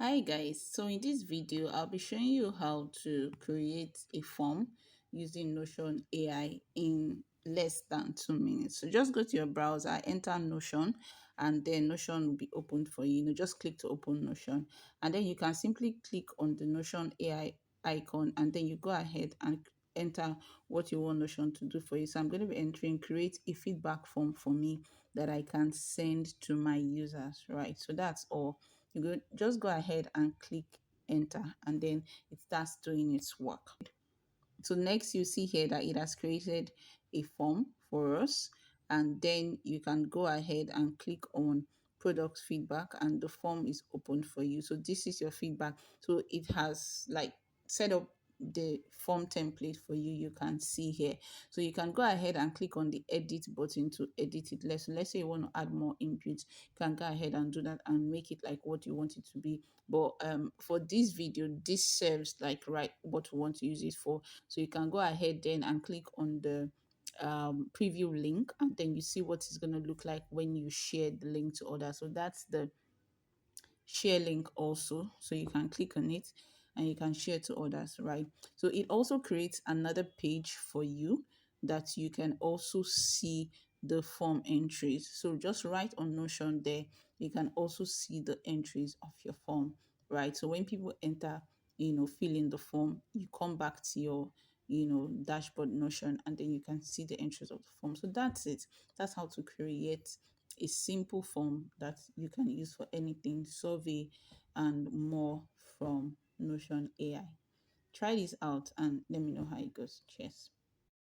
Hi guys, so in this video I'll be showing you how to create a form using Notion AI in less than 2 minutes. So just go to your browser, enter Notion, and then Notion will be opened for you. Just click to open Notion, and then you can simply click on the Notion AI icon, and then you go ahead and enter what you want Notion to do for you. So I'm going to be entering create a feedback form for me that I can send to my users, right? So that's all. Just go ahead and click enter, and then it starts doing its work. So next you see here that it has created a form for us, and then you can go ahead and click on product feedback, and the form is open for you. So this is your feedback. So it has like set up the form template for you. You can see here, so you can go ahead and click on the edit button to edit it. Let's say you want to add more inputs, you can go ahead and do that and make it like what you want it to be. But for this video, this serves like right what we want to use it for. So you can go ahead then and click on the preview link, and then you see what it's going to look like when you share the link to others. So that's the share link also, so you can click on it and you can share to others, right? So it also creates another page for you that you can also see the form entries. So just write on Notion there, you can also see the entries of your form, right? So when people enter, fill in the form, you come back to your dashboard Notion, and then you can see the entries of the form. So that's it. That's how to create a simple form that you can use for anything, survey and more, from Notion AI. Try this out and let me know how it goes. Cheers.